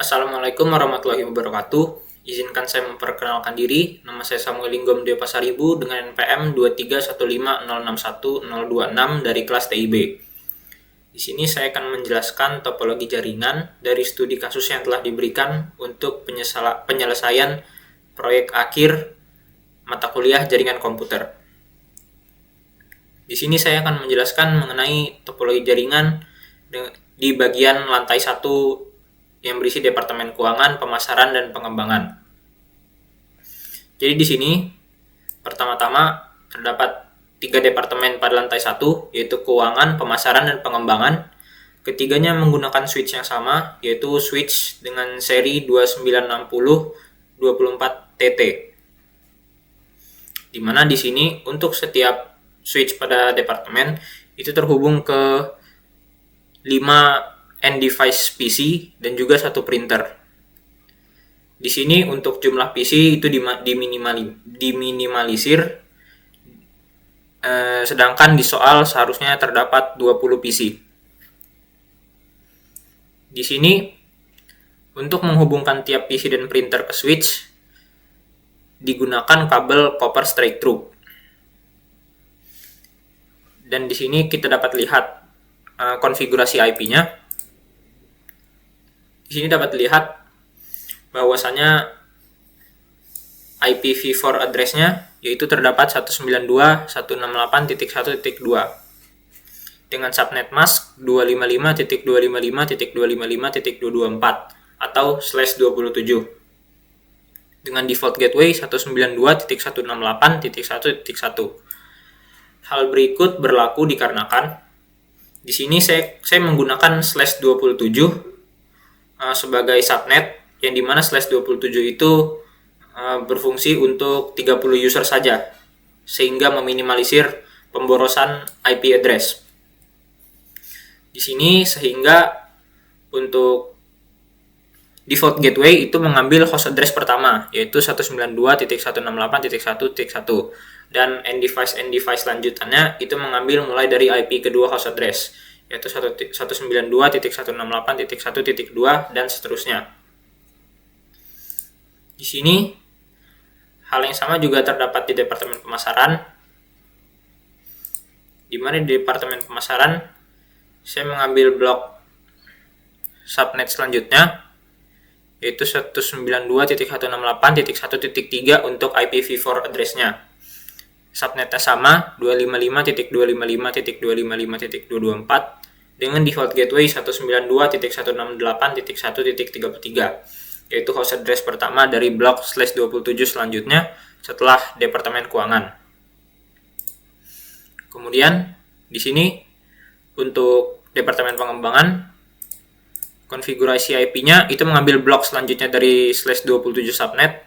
Assalamualaikum warahmatullahi wabarakatuh. Izinkan saya memperkenalkan diri. Nama saya Samuel Linggom Deo Pasaribu dengan NPM 23150610026 dari kelas TIB. Di sini saya akan menjelaskan topologi jaringan dari studi kasus yang telah diberikan untuk penyelesaian proyek akhir mata kuliah jaringan komputer. Di sini saya akan menjelaskan mengenai topologi jaringan di bagian lantai 1 yang berisi Departemen Keuangan, Pemasaran, dan Pengembangan. Jadi di sini pertama-tama terdapat 3 departemen pada lantai 1, yaitu Keuangan, Pemasaran, dan Pengembangan. Ketiganya menggunakan switch yang sama, yaitu switch dengan seri 2960-24TT. Di mana di sini untuk setiap switch pada departemen itu terhubung ke 5 end device PC dan juga 1 printer. Di sini untuk jumlah PC itu diminimalisir, sedangkan di soal seharusnya terdapat 20 PC. Di sini untuk menghubungkan tiap PC dan printer ke switch digunakan kabel copper straight through. Dan di sini kita dapat lihat konfigurasi IP-nya. Di sini dapat dilihat bahwasanya IPv4 address-nya yaitu terdapat 192.168.1.2 dengan subnet mask 255.255.255.224 atau /27 dengan default gateway 192.168.1.1. Hal berikut berlaku dikarenakan di sini saya menggunakan /27 sebagai subnet, yang dimana /27 itu berfungsi untuk 30 user saja, sehingga meminimalisir pemborosan IP address. Di sini sehingga untuk default gateway itu mengambil host address pertama, yaitu 192.168.1.1, dan end device lanjutannya itu mengambil mulai dari IP kedua host address, yaitu 192.168.1.2 dan seterusnya. Di sini hal yang sama juga terdapat di Departemen Pemasaran, di mana di Departemen Pemasaran saya mengambil blok subnet selanjutnya, yaitu 192.168.1.3 untuk IPv4 address-nya. Subnetnya sama, 255.255.255.224 dengan default gateway 192.168.1.33, yaitu host address pertama dari blok /27 selanjutnya setelah Departemen Keuangan. Kemudian di sini untuk Departemen Pengembangan, konfigurasi IP-nya itu mengambil blok selanjutnya dari /27 subnet,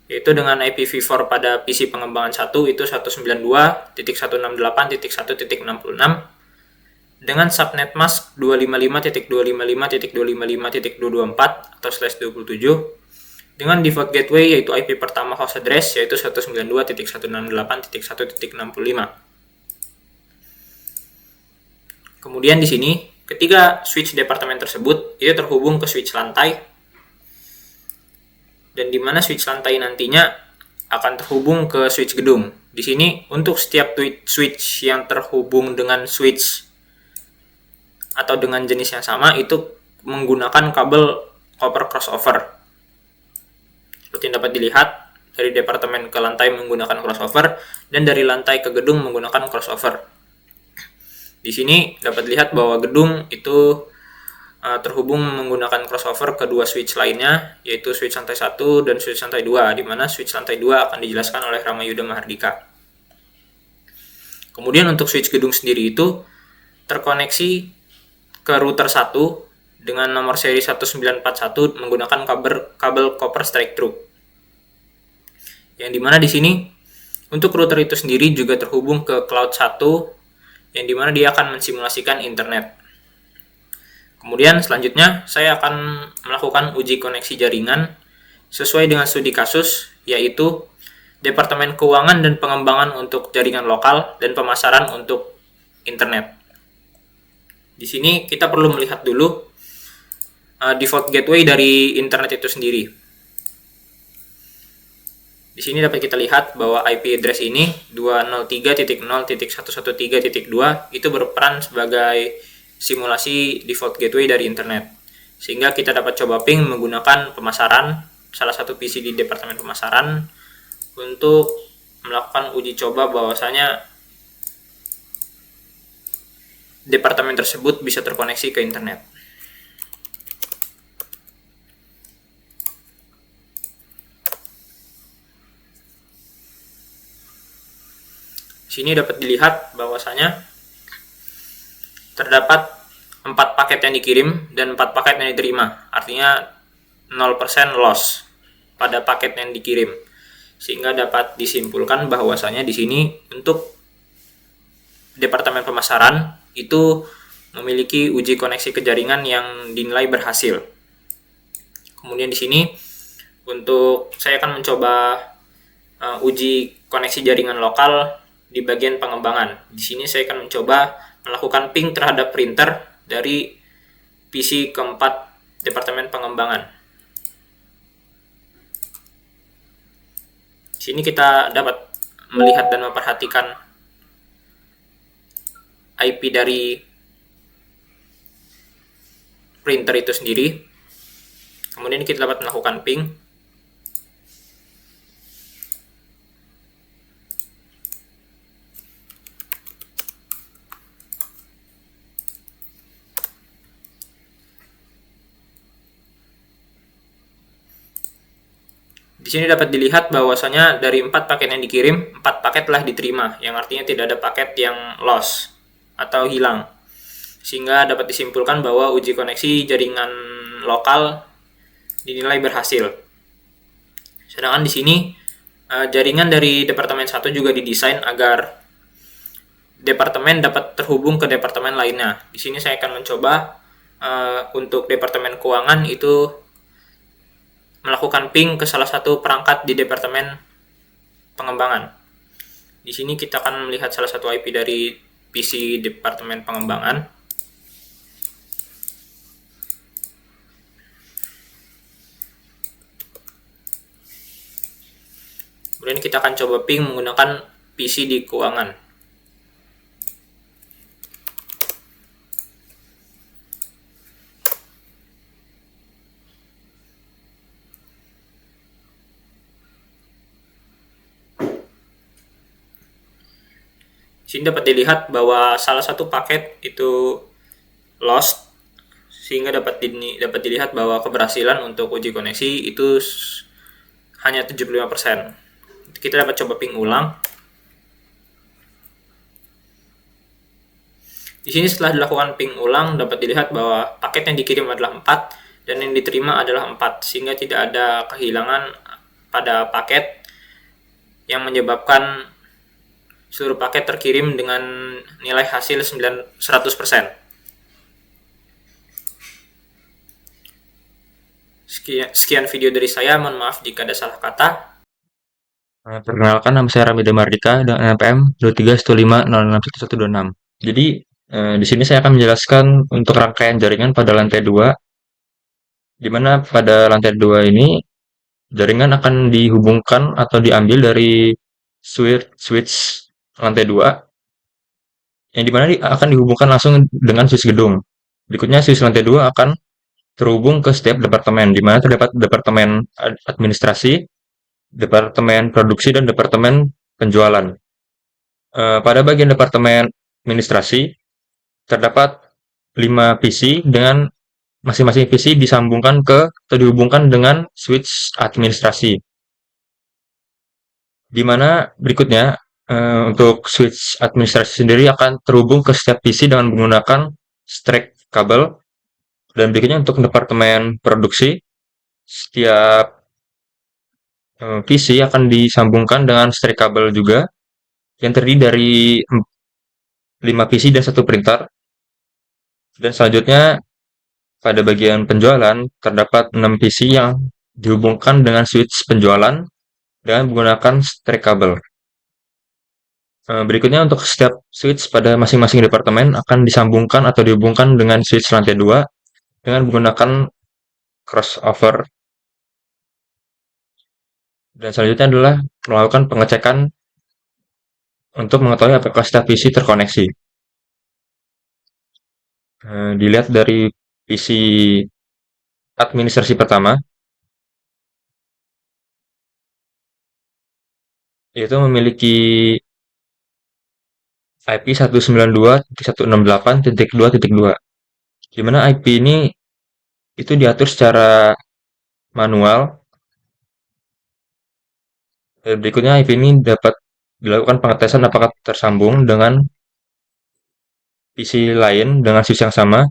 yaitu dengan IPv4 pada PC pengembangan 1 itu 192.168.1.66 dengan subnet mask 255.255.255.224 atau /27 dengan default gateway yaitu IP pertama host address yaitu 192.168.1.65. Kemudian di sini ketiga switch departemen tersebut itu terhubung ke switch lantai, dan di mana switch lantai nantinya akan terhubung ke switch gedung. Di sini untuk setiap switch yang terhubung dengan switch atau dengan jenis yang sama itu menggunakan kabel copper crossover. Seperti yang dapat dilihat, dari departemen ke lantai menggunakan crossover dan dari lantai ke gedung menggunakan crossover. Di sini dapat dilihat bahwa gedung itu terhubung menggunakan crossover kedua switch lainnya, yaitu switch lantai 1 dan switch lantai 2, di mana switch lantai 2 akan dijelaskan oleh Ramayuda Mahardika. Kemudian untuk switch gedung sendiri itu terkoneksi ke router 1 dengan nomor seri 1941 menggunakan kabel copper straight through. Yang dimana di sini untuk router itu sendiri juga terhubung ke cloud 1, yang dimana dia akan mensimulasikan internet. Kemudian selanjutnya saya akan melakukan uji koneksi jaringan sesuai dengan studi kasus, yaitu Departemen Keuangan dan Pengembangan untuk jaringan lokal dan pemasaran untuk internet. Di sini kita perlu melihat dulu default gateway dari internet itu sendiri. Di sini dapat kita lihat bahwa IP address ini 203.0.113.2 itu berperan sebagai simulasi default gateway dari internet. Sehingga kita dapat coba ping menggunakan pemasaran, salah satu PC di departemen pemasaran, untuk melakukan uji coba bahwasanya departemen tersebut bisa terkoneksi ke internet. Sini dapat dilihat bahwasanya terdapat 4 paket yang dikirim dan 4 paket yang diterima. Artinya 0% loss pada paket yang dikirim. Sehingga dapat disimpulkan bahwasanya di sini untuk departemen pemasaran itu memiliki uji koneksi ke jaringan yang dinilai berhasil. Kemudian di sini untuk saya akan mencoba uji koneksi jaringan lokal di bagian pengembangan. Di sini saya akan mencoba melakukan ping terhadap printer dari PC keempat departemen pengembangan. Di sini kita dapat melihat dan memperhatikan IP dari printer itu sendiri. Kemudian kita dapat melakukan ping. Di sini dapat dilihat bahwasanya dari 4 paket yang dikirim, 4 paket telah diterima, yang artinya tidak ada paket yang loss atau hilang. Sehingga dapat disimpulkan bahwa uji koneksi jaringan lokal dinilai berhasil. Sedangkan di sini jaringan dari departemen 1 juga didesain agar departemen dapat terhubung ke departemen lainnya. Di sini saya akan mencoba untuk departemen keuangan itu melakukan ping ke salah satu perangkat di departemen pengembangan. Di sini kita akan melihat salah satu IP dari PC departemen pengembangan. Kemudian kita akan coba ping menggunakan PC di keuangan. Di sini dapat dilihat bahwa salah satu paket itu lost, sehingga dapat dilihat bahwa keberhasilan untuk uji koneksi itu hanya 75%. Kita dapat coba ping ulang. Di sini setelah dilakukan ping ulang dapat dilihat bahwa paket yang dikirim adalah 4 dan yang diterima adalah 4, sehingga tidak ada kehilangan pada paket yang menyebabkan seluruh paket terkirim dengan nilai hasil 100%. Sekian video dari saya, mohon maaf jika ada salah kata. Perkenalkan, nama saya Ramida Mardika dengan NPM 2315061126. Jadi, di sini saya akan menjelaskan untuk rangkaian jaringan pada lantai 2, di mana pada lantai 2 ini jaringan akan dihubungkan atau diambil dari switch lantai 2, yang dimana akan dihubungkan langsung dengan switch gedung. Berikutnya switch lantai 2 akan terhubung ke setiap departemen, di mana terdapat departemen administrasi, departemen produksi, dan departemen penjualan. Pada bagian departemen administrasi, terdapat 5 PC dengan masing-masing PC disambungkan ke atau dihubungkan dengan switch administrasi. Di mana berikutnya untuk switch administrasi sendiri akan terhubung ke setiap PC dengan menggunakan strap kabel. Dan berikutnya untuk departemen produksi, setiap PC akan disambungkan dengan strap kabel juga, yang terdiri dari 5 PC dan 1 printer. Dan selanjutnya pada bagian penjualan terdapat 6 PC yang dihubungkan dengan switch penjualan dengan menggunakan strap kabel. Berikutnya untuk setiap switch pada masing-masing departemen akan disambungkan atau dihubungkan dengan switch lantai 2 dengan menggunakan crossover. Dan selanjutnya adalah melakukan pengecekan untuk mengetahui apakah setiap PC terkoneksi. Dilihat dari PC administrasi pertama, yaitu memiliki IP 192.168.2.2, di mana IP ini itu diatur secara manual. Dan berikutnya IP ini dapat dilakukan pengetesan apakah tersambung dengan PC lain dengan switch yang sama.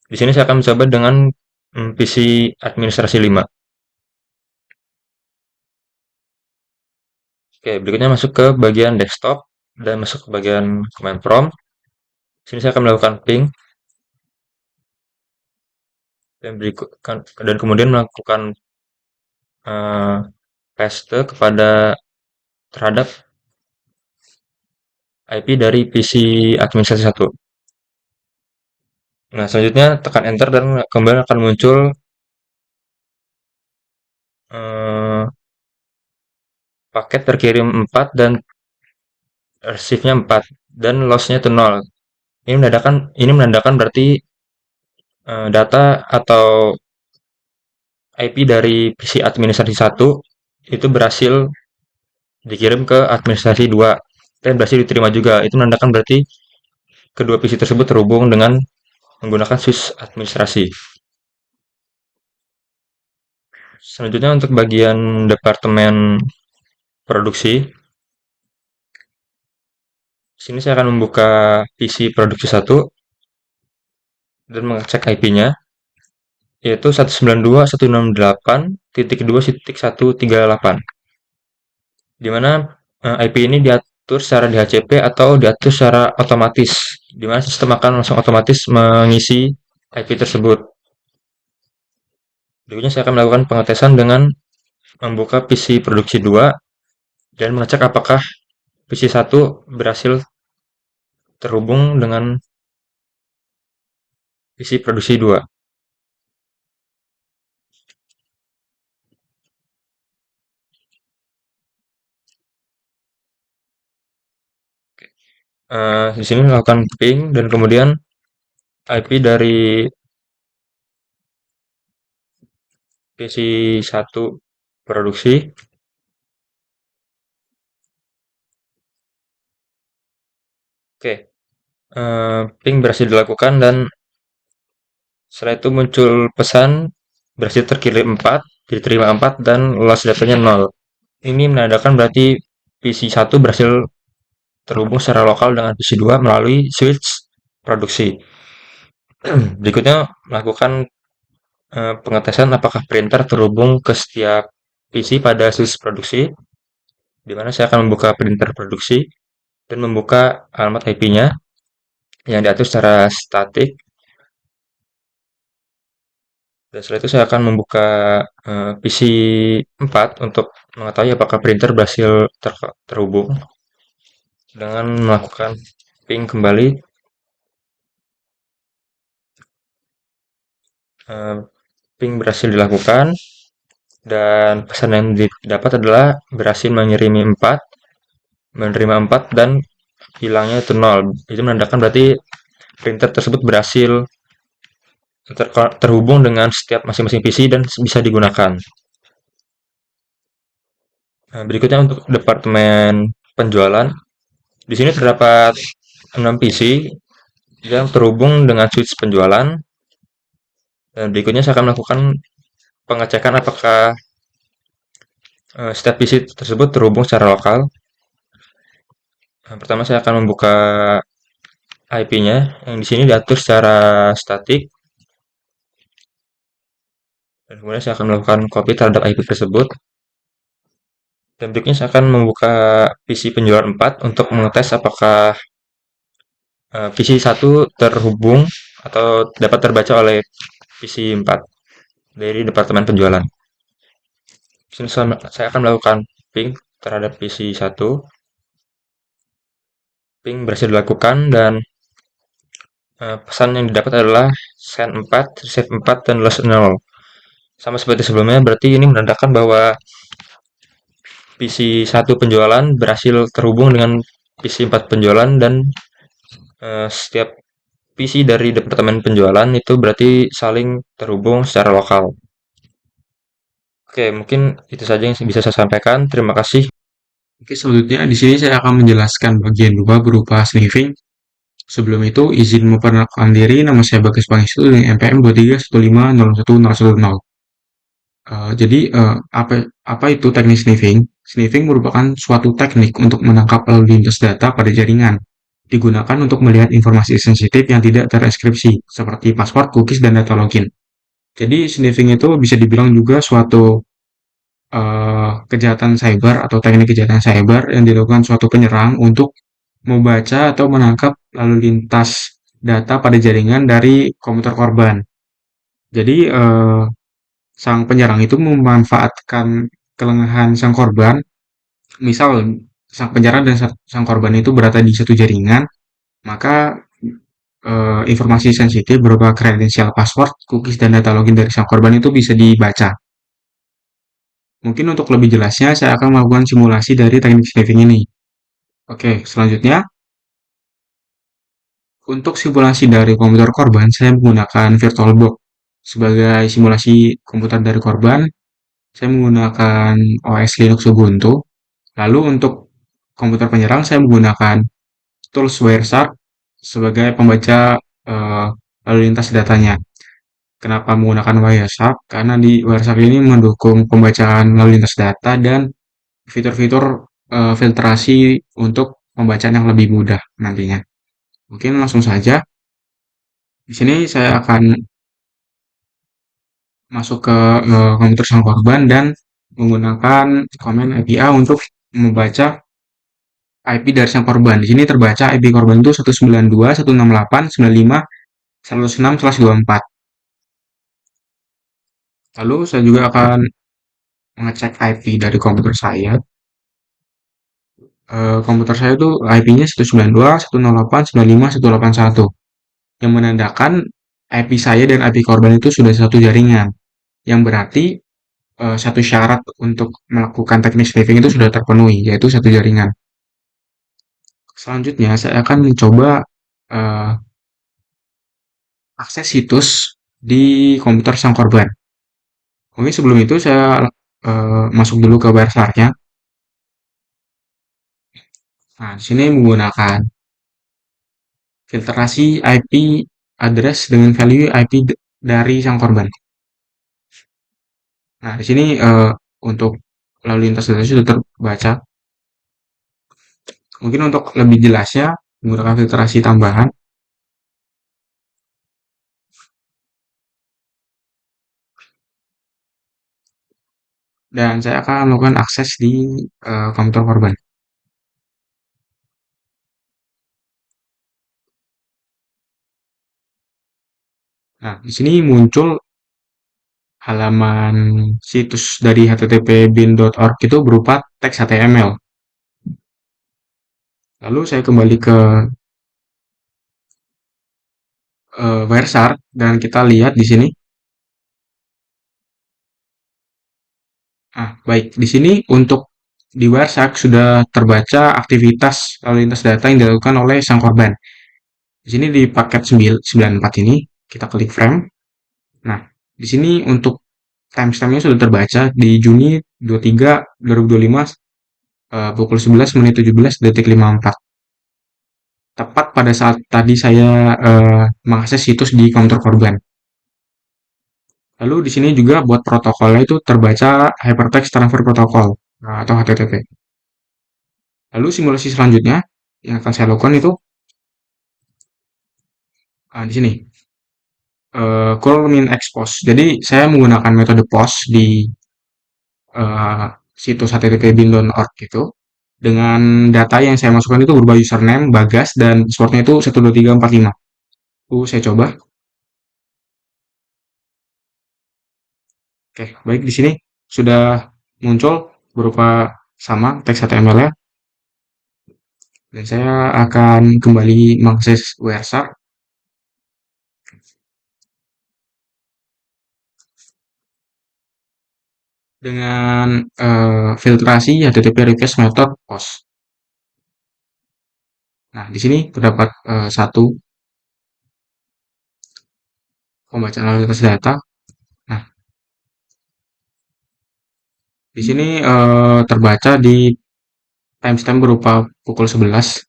Di sini saya akan mencoba dengan PC administrasi 5. Oke, berikutnya masuk ke bagian desktop dan masuk ke bagian command prompt. Di sini saya akan melakukan ping dan kemudian melakukan eh, paste terhadap IP dari PC administrasi 1. Nah, selanjutnya tekan enter dan kembali akan muncul eh, paket terkirim 4 dan receive-nya 4 dan loss-nya itu 0. Ini menandakan berarti data atau IP dari PC administrasi 1 itu berhasil dikirim ke administrasi 2 dan berhasil diterima juga. Itu menandakan berarti kedua PC tersebut terhubung dengan menggunakan switch administrasi. Selanjutnya untuk bagian departemen produksi, sini saya akan membuka PC produksi 1 dan mengecek IP-nya, yaitu 192.168.2.138, di mana IP ini diatur secara DHCP atau diatur secara otomatis, di mana sistem akan langsung otomatis mengisi IP tersebut. Berikutnya saya akan melakukan pengetesan dengan membuka PC produksi 2 dan mengecek apakah PC 1 berhasil terhubung dengan PC produksi 2. Di sini melakukan ping dan kemudian IP dari PC 1 produksi. Oke, ping berhasil dilakukan dan setelah itu muncul pesan berhasil terkirim 4, diterima 4 dan loss datanya 0. Ini menandakan berarti PC 1 berhasil terhubung secara lokal dengan PC 2 melalui switch produksi. Berikutnya melakukan pengetesan apakah printer terhubung ke setiap PC pada switch produksi, di mana saya akan membuka printer produksi dan membuka alamat IP-nya yang diatur secara statik. Dan setelah itu saya akan membuka PC 4 untuk mengetahui apakah printer berhasil terhubung dengan melakukan ping kembali. Ping berhasil dilakukan dan pesan yang didapat adalah berhasil menerima 4 dan hilangnya itu 0. Itu menandakan berarti printer tersebut berhasil terhubung dengan setiap masing-masing PC dan bisa digunakan. Berikutnya untuk departemen penjualan, di sini terdapat 6 PC yang terhubung dengan switch penjualan. Dan berikutnya saya akan melakukan pengecekan apakah setiap PC tersebut terhubung secara lokal. Pertama saya akan membuka IP-nya yang di sini diatur secara statik. Dan kemudian saya akan melakukan copy terhadap IP tersebut. Dan berikutnya saya akan membuka PC penjualan 4 untuk mengetes apakah PC 1 terhubung atau dapat terbaca oleh PC 4 dari departemen penjualan. Di sini saya akan melakukan ping terhadap PC 1. Ping berhasil dilakukan dan pesan yang didapat adalah send 4, receive 4, dan loss 0. Sama seperti sebelumnya, berarti ini menandakan bahwa PC 1 penjualan berhasil terhubung dengan PC 4 penjualan dan setiap PC dari departemen penjualan itu berarti saling terhubung secara lokal. Oke, mungkin itu saja yang bisa saya sampaikan. Terima kasih. Oke, selanjutnya di sini saya akan menjelaskan bagian 2 berupa sniffing. Sebelum itu, izin memperkenalkan diri, nama saya Bagas Pangestu dengan NPM 2315011010. Jadi, apa itu teknik sniffing? Sniffing merupakan suatu teknik untuk menangkap lalu lintas data pada jaringan, digunakan untuk melihat informasi sensitif yang tidak terenkripsi, seperti password, cookies, dan data login. Jadi, sniffing itu bisa dibilang juga suatu kejahatan cyber atau teknik kejahatan cyber yang dilakukan suatu penyerang untuk membaca atau menangkap lalu lintas data pada jaringan dari komputer korban. Jadi, sang penyerang itu memanfaatkan kelengahan sang korban. Misal, sang penyerang dan sang korban itu berada di satu jaringan, maka informasi sensitif berupa kredensial password, cookies, dan data login dari sang korban itu bisa dibaca. Mungkin untuk lebih jelasnya, saya akan melakukan simulasi dari teknik sniffing ini. Oke, selanjutnya, untuk simulasi dari komputer korban, saya menggunakan VirtualBox. Sebagai simulasi komputer dari korban, saya menggunakan OS Linux Ubuntu. Lalu untuk komputer penyerang, saya menggunakan tools Wireshark sebagai pembaca lalu lintas datanya. Kenapa menggunakan Wireshark? Karena di Wireshark ini mendukung pembacaan lalu lintas data dan fitur-fitur filtrasi untuk pembacaan yang lebih mudah nantinya. Mungkin langsung saja. Di sini saya akan masuk ke komputer sang korban dan menggunakan komen API untuk membaca IP dari sang korban. Di sini terbaca IP korban itu 192.168.95.106/24. Lalu saya juga akan mengecek IP dari komputer saya. Komputer saya itu IP-nya 192.168.95.181 yang menandakan IP saya dan IP korban itu sudah satu jaringan. Yang berarti satu syarat untuk melakukan teknik sniffing itu sudah terpenuhi, yaitu satu jaringan. Selanjutnya, saya akan mencoba eh, akses situs di komputer sang korban. Mungkin sebelum itu saya masuk dulu ke website-nya. Nah, di sini menggunakan filtrasi IP address dengan value IP dari sang korban. Nah, di sini untuk lalu lintas data sudah terbaca. Mungkin untuk lebih jelasnya menggunakan filtrasi tambahan. Dan saya akan melakukan akses di komputer korban. Nah, di sini muncul halaman situs dari http://bin.org itu berupa teks HTML. Lalu saya kembali ke Wireshark dan kita lihat di sini. Nah, baik di sini untuk di Wireshark sudah terbaca aktivitas lalu lintas data yang dilakukan oleh sang korban. Di sini di paket 94 ini kita klik frame. Nah, di sini untuk timestampnya sudah terbaca di Juni 23 2025 pukul 11 menit 17 detik 54. Tepat pada saat tadi saya mengakses situs di komputer korban. Lalu di sini juga buat protokolnya itu terbaca Hypertext Transfer Protocol atau HTTP. Lalu simulasi selanjutnya yang akan saya lakukan itu di sini curl min expose. Jadi saya menggunakan metode post di eh, situs http://bin.org itu dengan data yang saya masukkan itu berupa username Bagas dan passwordnya itu 12345. Saya coba. Oke, baik di sini sudah muncul berupa sama teks HTML-nya dan saya akan kembali mengakses Wireshark. dengan filtrasi HTTP request method POST. Nah, di sini terdapat satu pembacaan lalu lintas data. Nah, di sini terbaca di timestamp berupa pukul 11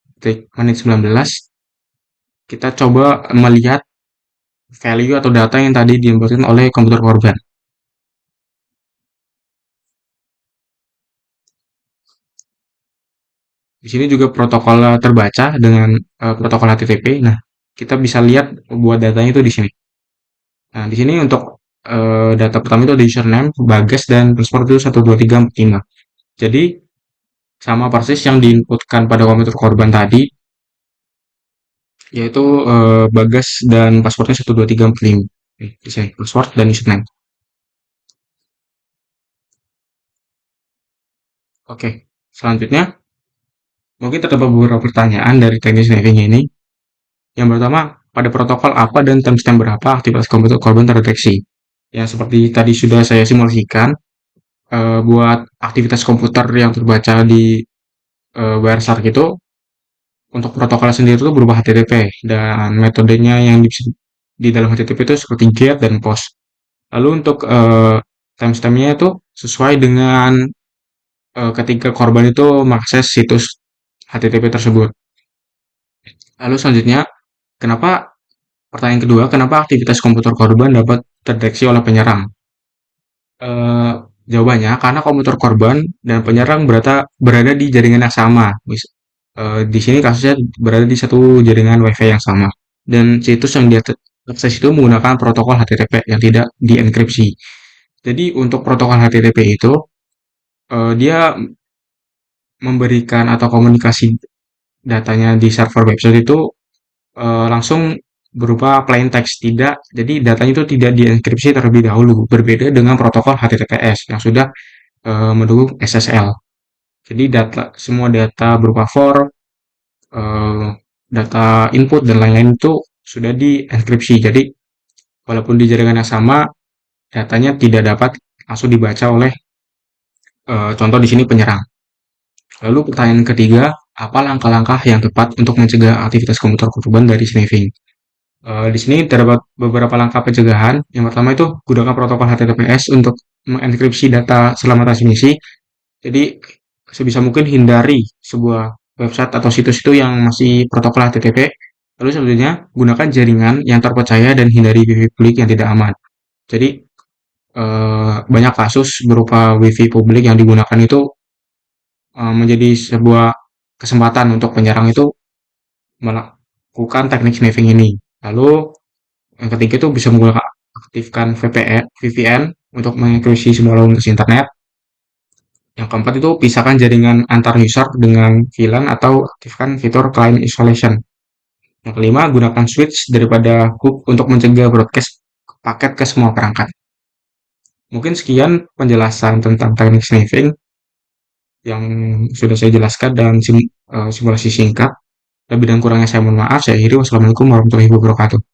menit 19. Kita coba melihat value atau data yang tadi diinputkan oleh komputer korban. Di sini juga protokol terbaca dengan protokol HTTP. Nah, kita bisa lihat buat datanya itu di sini. Nah, di sini untuk data pertama itu ada username, Bagas, dan password itu 12345. Jadi, sama persis yang diinputkan pada komputer korban tadi, yaitu Bagas dan passwordnya 12345. Di sini, password dan username. Oke, selanjutnya, mungkin terdapat beberapa pertanyaan dari teknis snifing ini. Yang pertama, pada protokol apa dan timestamp berapa aktivitas komputer korban terdeteksi? Yang seperti tadi sudah saya simulasikan, buat aktivitas komputer yang terbaca di WireShark itu, untuk protokol sendiri itu berupa HTTP, dan metodenya yang di dalam HTTP itu seperti GET dan POST. Lalu untuk timestampnya itu sesuai dengan ketika korban itu mengakses situs HTTP tersebut. Lalu selanjutnya, kenapa pertanyaan kedua, kenapa aktivitas komputer korban dapat terdeteksi oleh penyerang? Eh, Jawabannya karena komputer korban dan penyerang berada di jaringan yang sama. Di sini kasusnya berada di satu jaringan WiFi yang sama. Dan situs yang dia akses itu menggunakan protokol HTTP yang tidak dienkripsi. Jadi untuk protokol HTTP itu dia memberikan atau komunikasi datanya di server website itu langsung berupa plain text, tidak, jadi datanya itu tidak dienkripsi terlebih dahulu, berbeda dengan protokol HTTPS yang sudah mendukung SSL. Jadi semua data berupa form, eh, data input dan lain-lain itu sudah dienkripsi. Jadi walaupun di jaringan yang sama, datanya tidak dapat langsung dibaca oleh contoh di sini penyerang. Lalu pertanyaan ketiga, apa langkah-langkah yang tepat untuk mencegah aktivitas komputer korban dari sniffing? Di sini terdapat beberapa langkah pencegahan. Yang pertama itu gunakan protokol HTTPS untuk mengenkripsi data selama transmisi. Jadi sebisa mungkin hindari sebuah website atau situs itu yang masih protokol HTTP. Lalu selanjutnya gunakan jaringan yang terpercaya dan hindari wifi publik yang tidak aman. Jadi banyak kasus berupa wifi publik yang digunakan itu menjadi sebuah kesempatan untuk penyerang itu melakukan teknik sniffing ini. Lalu yang ketiga itu bisa menggunakan aktifkan VPN untuk mengenkrypsi semua laluan internet. Yang keempat itu pisahkan jaringan antar user dengan VLAN atau aktifkan fitur client isolation. Yang kelima, gunakan switch daripada hook untuk mencegah broadcast paket ke semua perangkat. Mungkin sekian penjelasan tentang teknik sniffing yang sudah saya jelaskan dan simulasi singkat. Lebih dan kurangnya saya mohon maaf. Saya akhiri. Wassalamualaikum warahmatullahi wabarakatuh.